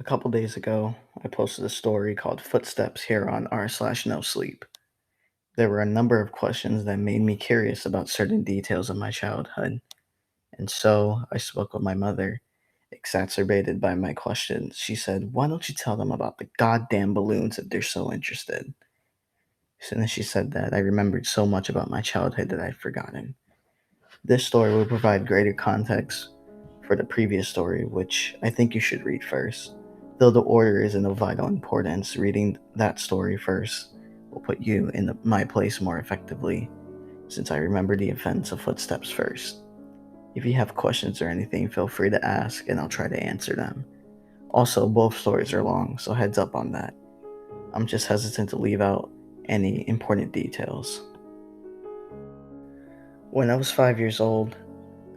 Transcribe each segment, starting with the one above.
A couple days ago, I posted a story called Footsteps here on r/no sleep. There were a number of questions that made me curious about certain details of my childhood, and so I spoke with my mother. Exacerbated by my questions, she said, "Why don't you tell them about the goddamn balloons if they're so interested?" As soon as she said that, I remembered so much about my childhood that I'd forgotten. This story will provide greater context for the previous story, which I think you should read first. Though the order isn't of vital importance, reading that story first will put you in my place more effectively, since I remember the events of Footsteps first. If you have questions or anything, feel free to ask and I'll try to answer them. Also, both stories are long, so heads up on that. I'm just hesitant to leave out any important details. When I was 5 years old,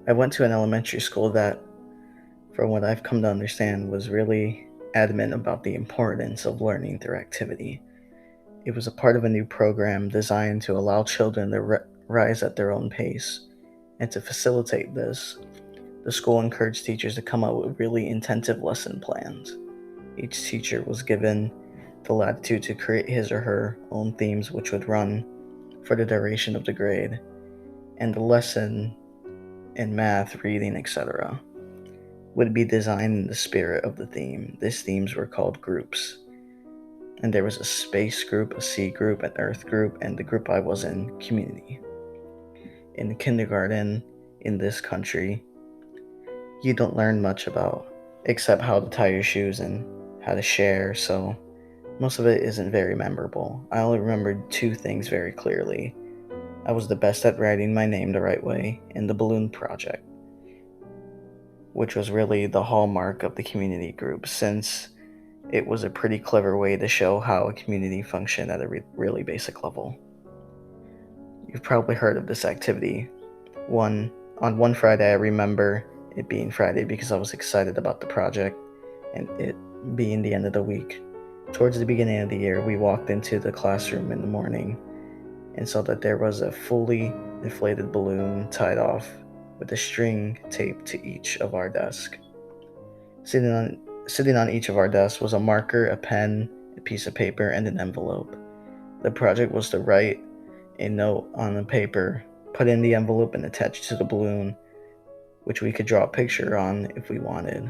I went to an elementary school that, from what I've come to understand, was really adamant about the importance of learning through activity. It was a part of a new program designed to allow children to rise at their own pace. And to facilitate this, the school encouraged teachers to come up with really intensive lesson plans. Each teacher was given the latitude to create his or her own themes, which would run for the duration of the grade, and the lesson in math, reading, etc., would be designed in the spirit of the theme. These themes were called groups. And there was a space group, a sea group, an earth group, and the group I was in, community. In kindergarten in this country, you don't learn much about except how to tie your shoes and how to share, so most of it isn't very memorable. I only remembered two things very clearly. I was the best at writing my name the right way in the balloon project, which was really the hallmark of the community group, since it was a pretty clever way to show how a community functioned at a really basic level. You've probably heard of this activity. On one Friday, I remember it being Friday because I was excited about the project and it being the end of the week. Towards the beginning of the year, we walked into the classroom in the morning and saw that there was a fully inflated balloon tied off with a string taped to each of our desks. Sitting on each of our desks was a marker, a pen, a piece of paper, and an envelope. The project was to write a note on the paper, put in the envelope, and attach it to the balloon, which we could draw a picture on if we wanted.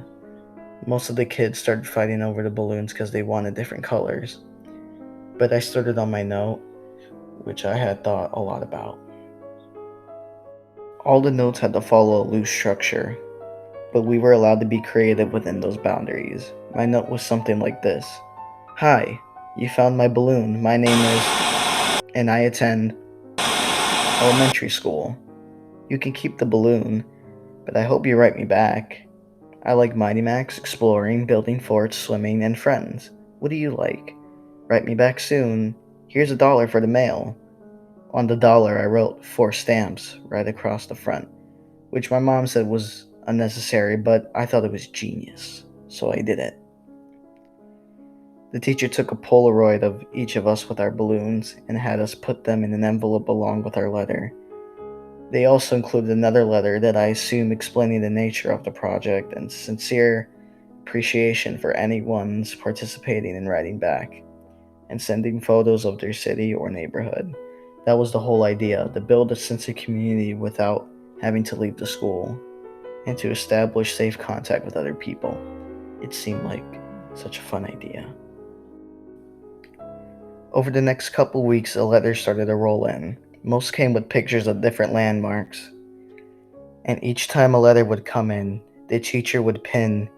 Most of the kids started fighting over the balloons because they wanted different colors, but I started on my note, which I had thought a lot about. All the notes had to follow a loose structure, but we were allowed to be creative within those boundaries. My note was something like this: "Hi, you found my balloon. My name is, and I attend elementary school. You can keep the balloon, but I hope you write me back. I like Mighty Max, exploring, building forts, swimming, and friends. What do you like? Write me back soon. Here's $1 for the mail." On the dollar, I wrote 4 stamps right across the front, which my mom said was unnecessary, but I thought it was genius, so I did it. The teacher took a Polaroid of each of us with our balloons and had us put them in an envelope along with our letter. They also included another letter that I assume explaining the nature of the project and sincere appreciation for anyone's participating in writing back and sending photos of their city or neighborhood. That was the whole idea, to build a sense of community without having to leave the school, and to establish safe contact with other people. It seemed like such a fun idea. Over the next couple weeks, the letters started to roll in. Most came with pictures of different landmarks, and each time a letter would come in, the teacher would pin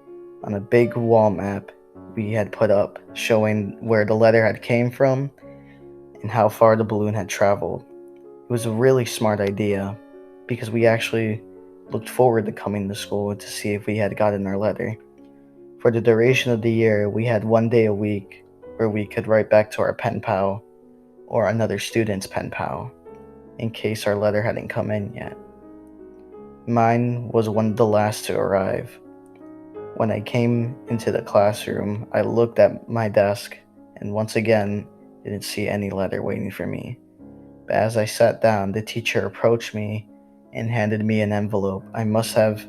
on a big wall map we had put up, showing where the letter had came from and how far the balloon had traveled. It was a really smart idea because we actually looked forward to coming to school to see if we had gotten our letter. For the duration of the year, we had 1 day a week where we could write back to our pen pal or another student's pen pal in case our letter hadn't come in yet. Mine was one of the last to arrive. When I came into the classroom, I looked at my desk and once again didn't see any letter waiting for me. But as I sat down, the teacher approached me and handed me an envelope. I must have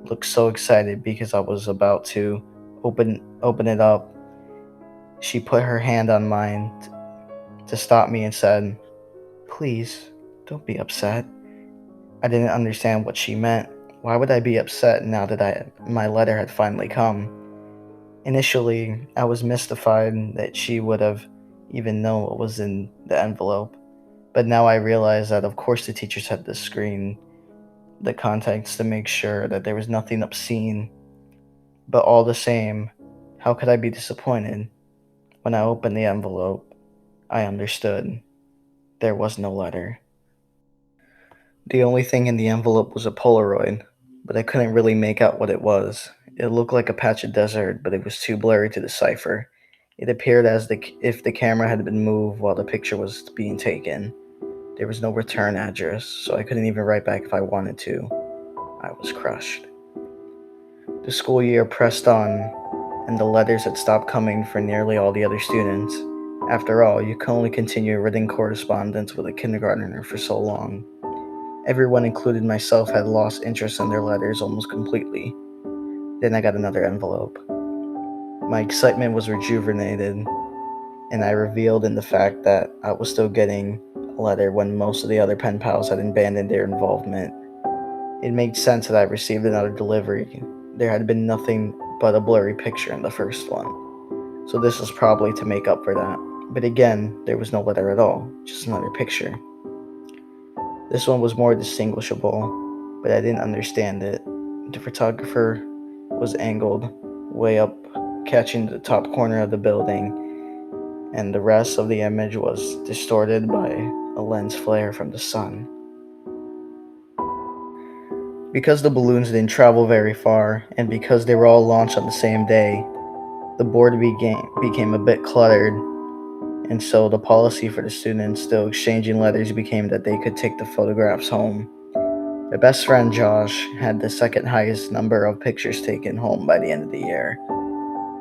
looked so excited because I was about to open it up. She put her hand on mine to stop me and said, "Please, don't be upset." I didn't understand what she meant. Why would I be upset now that my letter had finally come? Initially, I was mystified that she would have even known what was in the envelope, but now I realize that of course the teachers had to screen the contents to make sure that there was nothing obscene. But all the same, how could I be disappointed? When I opened the envelope, I understood. There was no letter. The only thing in the envelope was a Polaroid, but I couldn't really make out what it was. It looked like a patch of desert, but it was too blurry to decipher. It appeared as if the camera had been moved while the picture was being taken. There was no return address, so I couldn't even write back if I wanted to. I was crushed. The school year pressed on, and the letters had stopped coming for nearly all the other students. After all, you can only continue written correspondence with a kindergartner for so long. Everyone, including myself, had lost interest in their letters almost completely. Then I got another envelope. My excitement was rejuvenated, and I reveled in the fact that I was still getting a letter when most of the other pen pals had abandoned their involvement. It made sense that I received another delivery. There had been nothing but a blurry picture in the first one, so this was probably to make up for that. But again, there was no letter at all, just another picture. This one was more distinguishable, but I didn't understand it. The photographer was angled way up, catching the top corner of the building, and the rest of the image was distorted by a lens flare from the sun. Because the balloons didn't travel very far, and because they were all launched on the same day, the board became a bit cluttered, and so the policy for the students still exchanging letters became that they could take the photographs home. My best friend Josh had the second highest number of pictures taken home by the end of the year.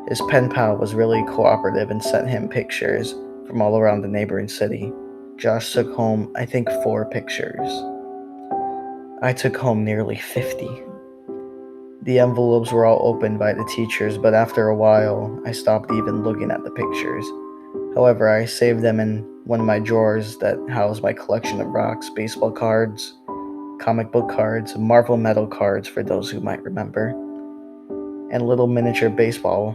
His pen pal was really cooperative and sent him pictures from all around the neighboring city. Josh took home, I think, 4 pictures. I took home nearly 50. The envelopes were all opened by the teachers, but after a while, I stopped even looking at the pictures. However, I saved them in one of my drawers that housed my collection of rocks, baseball cards, comic book cards, Marvel metal cards for those who might remember, and little miniature baseball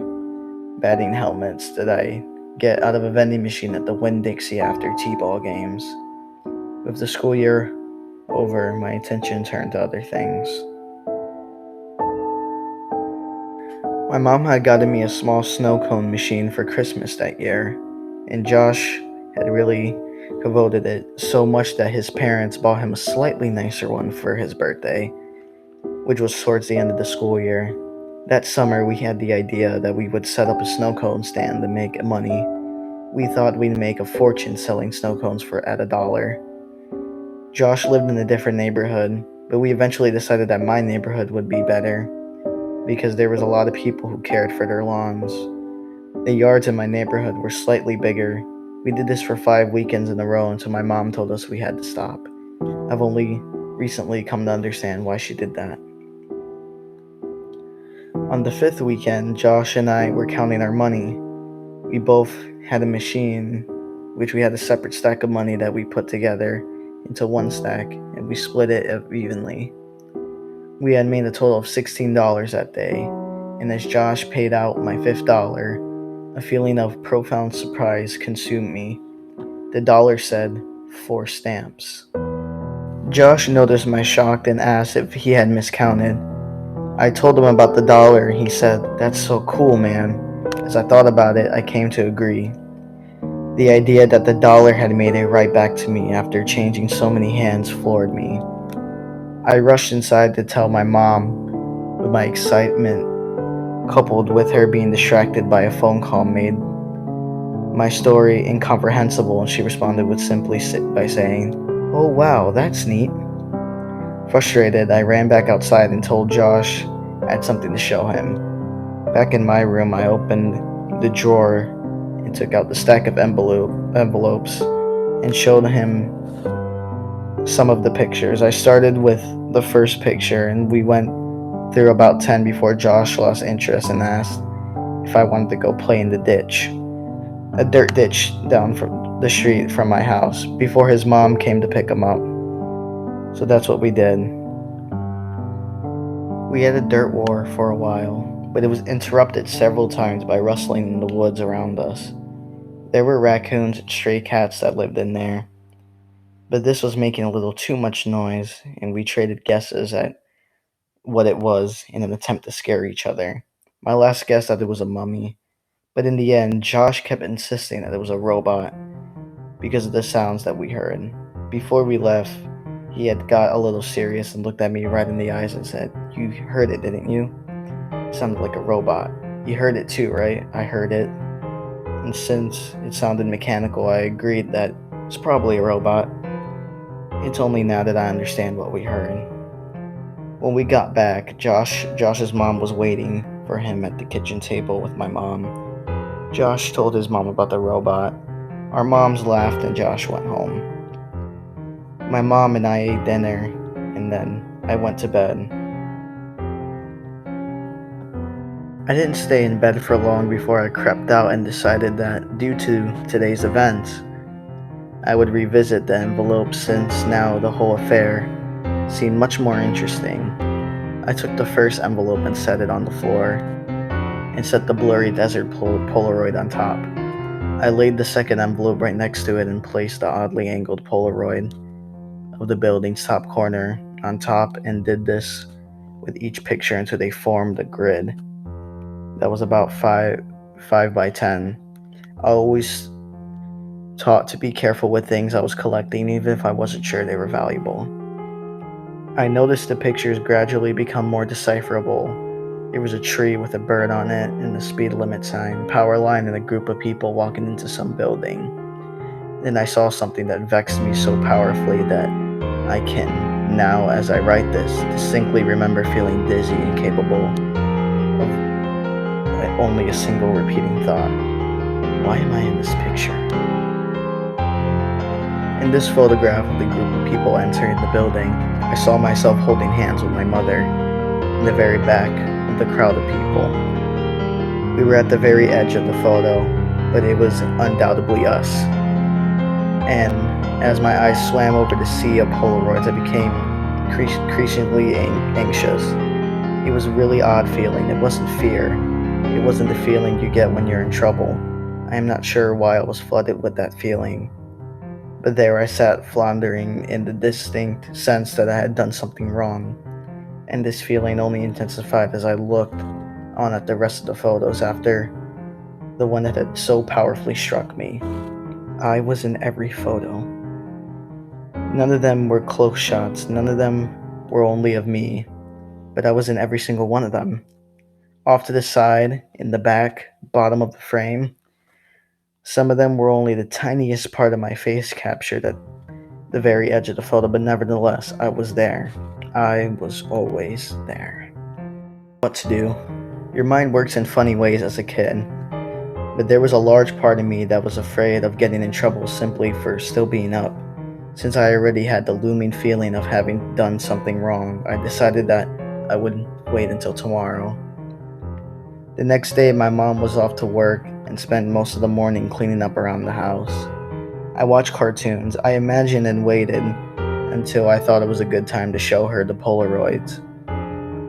batting helmets that I get out of a vending machine at the Winn-Dixie after T-ball games. With the school year over, my attention turned to other things. My mom had gotten me a small snow cone machine for Christmas that year, and Josh had really coveted it so much that his parents bought him a slightly nicer one for his birthday, which was towards the end of the school year. That summer, we had the idea that we would set up a snow cone stand to make money. We thought we'd make a fortune selling snow cones for at $1. Josh lived in a different neighborhood, but we eventually decided that my neighborhood would be better because there was a lot of people who cared for their lawns. The yards in my neighborhood were slightly bigger. We did this for 5 weekends in a row until my mom told us we had to stop. I've only recently come to understand why she did that. On the 5th weekend, Josh and I were counting our money. We both had a machine, which we had a separate stack of money that we put together into one stack, and we split it evenly. We had made a total of $16 that day, and as Josh paid out my $5, a feeling of profound surprise consumed me. The dollar said 4 stamps. Josh noticed my shock and asked if he had miscounted. I told him about the dollar, and he said, "That's so cool, man." As I thought about it, I came to agree. The idea that the dollar had made it right back to me after changing so many hands floored me. I rushed inside to tell my mom, but my excitement, coupled with her being distracted by a phone call, made my story incomprehensible, and she responded with simply by saying, "Oh wow, that's neat." Frustrated, I ran back outside and told Josh I had something to show him. Back in my room, I opened the drawer and took out the stack of envelopes and showed him some of the pictures. I started with the first picture, and we went through about 10 before Josh lost interest and asked, if I wanted to go play in the ditch, a dirt ditch down from the street from my house, before his mom came to pick him up. So that's what we did. We had a dirt war for a while, but it was interrupted several times by rustling in the woods around us. There were raccoons and stray cats that lived in there, but this was making a little too much noise, and we traded guesses at what it was in an attempt to scare each other. My last guess that it was a mummy, but in the end, Josh kept insisting that it was a robot because of the sounds that we heard. Before we left, he had got a little serious and looked at me right in the eyes and said, "You heard it, didn't you? It sounded like a robot. You heard it too, right?" I heard it. And since it sounded mechanical, I agreed that it's probably a robot. It's only now that I understand what we heard. When we got back, Josh's mom was waiting for him at the kitchen table with my mom. Josh told his mom about the robot. Our moms laughed and Josh went home. My mom and I ate dinner, and then I went to bed. I didn't stay in bed for long before I crept out and decided that, due to today's events, I would revisit the envelope since now the whole affair seemed much more interesting. I took the first envelope and set it on the floor, and set the blurry desert Polaroid on top. I laid the second envelope right next to it and placed the oddly angled Polaroid of the building's top corner on top, and did this with each picture until they formed a grid that was about 5 by 10. I always taught to be careful with things I was collecting, even if I wasn't sure they were valuable. I noticed the pictures gradually become more decipherable. There was a tree with a bird on it, and a speed limit sign, power line, and a group of people walking into some building. Then I saw something that vexed me so powerfully that I can, now as I write this, distinctly remember feeling dizzy and capable of only a single repeating thought. Why am I in this picture? In this photograph of the group of people entering the building, I saw myself holding hands with my mother in the very back of the crowd of people. We were at the very edge of the photo, but it was undoubtedly us. And as my eyes swam over the sea of Polaroids, I became increasingly anxious. It was a really odd feeling. It wasn't fear. It wasn't the feeling you get when you're in trouble. I am not sure why I was flooded with that feeling. But there I sat, floundering in the distinct sense that I had done something wrong. And this feeling only intensified as I looked on at the rest of the photos after the one that had so powerfully struck me. I was in every photo. None of them were close shots, none of them were only of me, but I was in every single one of them. Off to the side, in the back, bottom of the frame. Some of them were only the tiniest part of my face captured at the very edge of the photo, but nevertheless, I was there. I was always there. What to do? Your mind works in funny ways as a kid, but there was a large part of me that was afraid of getting in trouble simply for still being up. Since I already had the looming feeling of having done something wrong, I decided that I would wait until tomorrow. The next day, my mom was off to work and spent most of the morning cleaning up around the house. I watched cartoons. I imagined and waited until I thought it was a good time to show her the Polaroids.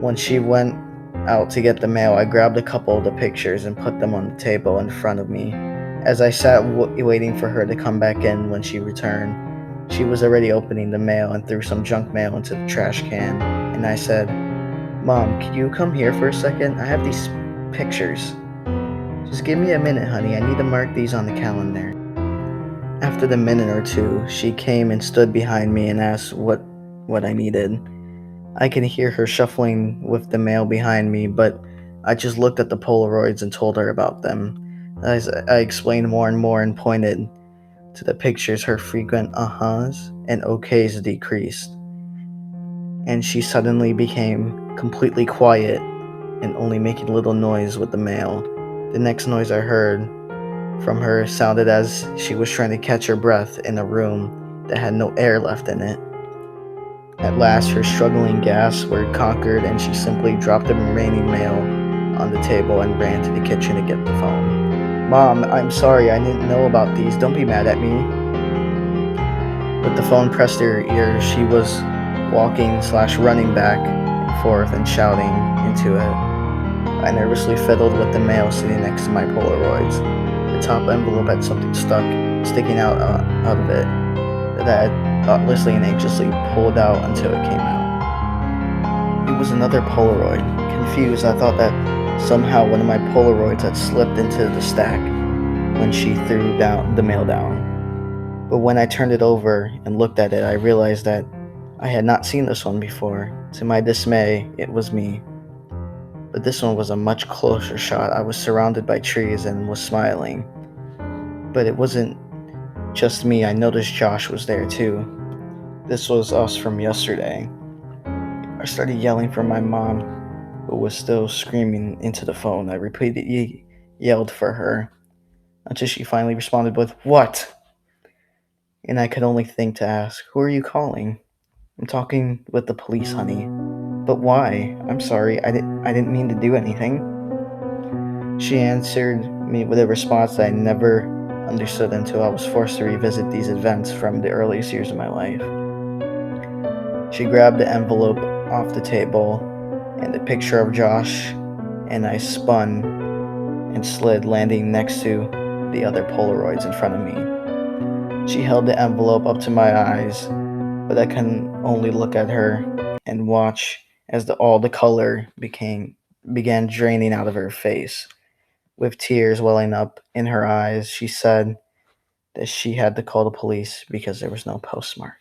When she went out to get the mail, I grabbed a couple of the pictures and put them on the table in front of me. As I sat waiting for her to come back in when she returned, she was already opening the mail and threw some junk mail into the trash can. And I said, "Mom, can you come here for a second? I have these pictures. Just give me a minute, honey. I need to mark these on the calendar." After the minute or two, she came and stood behind me and asked what I needed. I could hear her shuffling with the mail behind me, but I just looked at the Polaroids and told her about them. As I explained more and more and pointed to the pictures, her frequent uh-huhs and okays decreased, and she suddenly became completely quiet and only making little noise with the mail. The next noise I heard from her sounded as she was trying to catch her breath in a room that had no air left in it. At last, her struggling gasps were conquered, and she simply dropped the remaining mail on the table and ran to the kitchen to get the phone. Mom, I'm sorry, I didn't know about these. Don't be mad at me. With the phone pressed to her ear, she was walking/running back and forth and shouting into it. I nervously fiddled with the mail sitting next to my Polaroids. The top envelope had something sticking out of it that I thoughtlessly and anxiously pulled out until it came out. It was another Polaroid. Confused, I thought that somehow one of my Polaroids had slipped into the stack when she threw down the mail down. But when I turned it over and looked at it, I realized that I had not seen this one before. To my dismay, it was me. But this one was a much closer shot. I was surrounded by trees and was smiling. But it wasn't just me, I noticed Josh was there too. This was us from yesterday. I started yelling for my mom, who was still screaming into the phone. I repeatedly yelled for her until she finally responded with, "What?" And I could only think to ask, "Who are you calling?" "I'm talking with the police, honey." "But why?" "I'm sorry, I didn't mean to do anything." She answered me with a response that I never understood until I was forced to revisit these events from the earliest years of my life. She grabbed the envelope off the table and the picture of Josh, and I spun and slid, landing next to the other Polaroids in front of me. She held the envelope up to my eyes, but I can only look at her and watch as all the color began draining out of her face. With tears welling up in her eyes, she said that she had to call the police because there was no postmark.